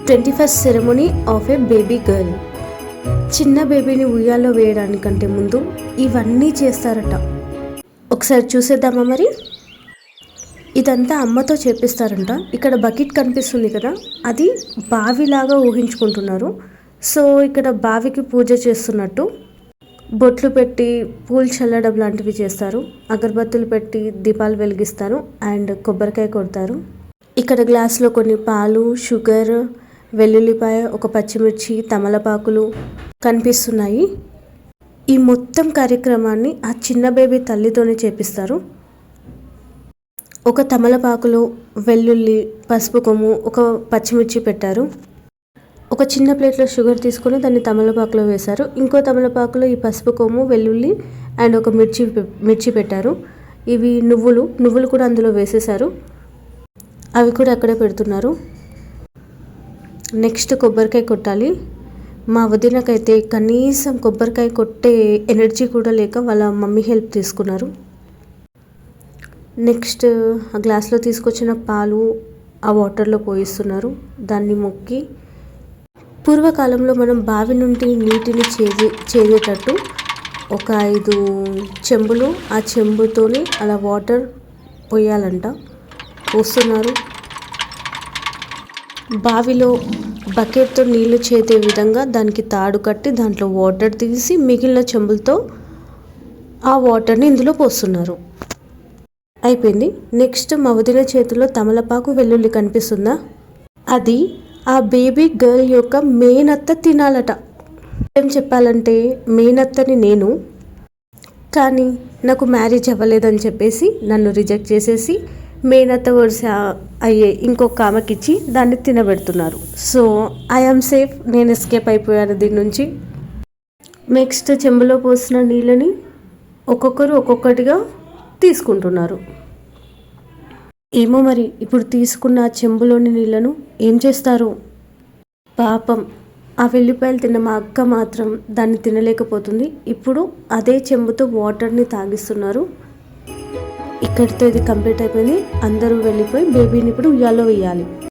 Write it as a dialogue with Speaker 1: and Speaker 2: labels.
Speaker 1: 21st ceremony of A baby girl. చిన్న బేబీని ఉయ్యాలో వేయడానికంటే ముందు ఇవన్నీ చేస్తారట. ఒకసారి చూసేద్దామా మరి. ఇదంతా అమ్మతో చేపిస్తారంట. ఇక్కడ బకెట్ కనిపిస్తుంది కదా, అది బావిలాగా ఊహించుకుంటున్నారు. సో ఇక్కడ బావికి పూజ చేస్తున్నట్టు బొట్లు పెట్టి పూలు చల్లడం లాంటివి చేస్తారు. అగరబత్తులు పెట్టి దీపాలు వెలిగిస్తారు అండ్ కొబ్బరికాయ కొడతారు. ఇక్కడ గ్లాస్లో కొన్ని పాలు, షుగర్, వెల్లుల్లిపాయ, ఒక పచ్చిమిర్చి, తమలపాకులు కనిపిస్తున్నాయి. ఈ మొత్తం కార్యక్రమాన్ని ఆ చిన్న బేబీ తల్లితోనే చేపిస్తారు. ఒక తమలపాకులో వెల్లుల్లి, పసుపు కొమ్ము, ఒక పచ్చిమిర్చి పెట్టారు. ఒక చిన్న ప్లేట్లో షుగర్ తీసుకొని దాన్ని తమలపాకులో వేశారు. ఇంకో తమలపాకులో ఈ పసుపు కొమ్ము, వెల్లుల్లి అండ్ ఒక మిర్చి పెట్టారు. ఇవి నువ్వులు కూడా అందులో వేసేశారు. అవి కూడా అక్కడే పెడుతున్నారు. నెక్స్ట్ కొబ్బరికాయ కొట్టాలి. మా వదినకైతే కనీసం కొబ్బరికాయ కొట్టే ఎనర్జీ కూడా లేక వాళ్ళ మమ్మీ హెల్ప్ తీసుకున్నారు. నెక్స్ట్ ఆ గ్లాస్లో తీసుకొచ్చిన పాలు ఆ వాటర్లో పోయిస్తున్నారు. దాన్ని మొక్కి, పూర్వకాలంలో మనం బావి నుండి నీటిని చేదేటట్టు ఒక 5 చెంబులు, ఆ చెంబుతోనే అలా వాటర్ పోయాలంట. పోస్తున్నారు. బావిలో బకెట్తో నీళ్లు చేదే విధంగా దానికి తాడు కట్టి దాంట్లో వాటర్ తీసి మిగిలిన చెంబులతో ఆ వాటర్ని ఇందులో పోస్తున్నారు. అయిపోయింది. నెక్స్ట్ మా వదిన చేతిలో తమలపాకు, వెల్లుల్లి కనిపిస్తుందా, అది ఆ బేబీ గర్ల్ యొక్క మేనత్త తినాలట. ఏం చెప్పాలంటే మేనత్తని నేను, కానీ నాకు మ్యారేజ్ అవ్వలేదని చెప్పేసి నన్ను రిజెక్ట్ చేసేసి మేనత్త వరుస అయ్యే ఇంకొక ఆమెకి ఇచ్చి దాన్ని తినబెడుతున్నారు. సో ఐఎమ్ సేఫ్, నేను ఎస్కేప్ అయిపోయాను దీని నుంచి. నెక్స్ట్ చెంబులో పోసిన నీళ్ళని ఒక్కొక్కరు ఒక్కొక్కటిగా తీసుకుంటున్నారు. ఏమో మరి ఇప్పుడు తీసుకున్న ఆ చెంబులోని నీళ్ళను ఏం చేస్తారు. పాపం ఆ వెల్లిపాయలు తిన్న మా అక్క మాత్రం దాన్ని తినలేకపోతుంది. ఇప్పుడు అదే చెంబుతో వాటర్ని తాగిస్తున్నారు. ఇక్కడితో ఇది కంప్లీట్ అయిపోయింది. అందరూ వెళ్ళిపోయి బేబీని ఇప్పుడు ఉయ్యాలో వేయాలి.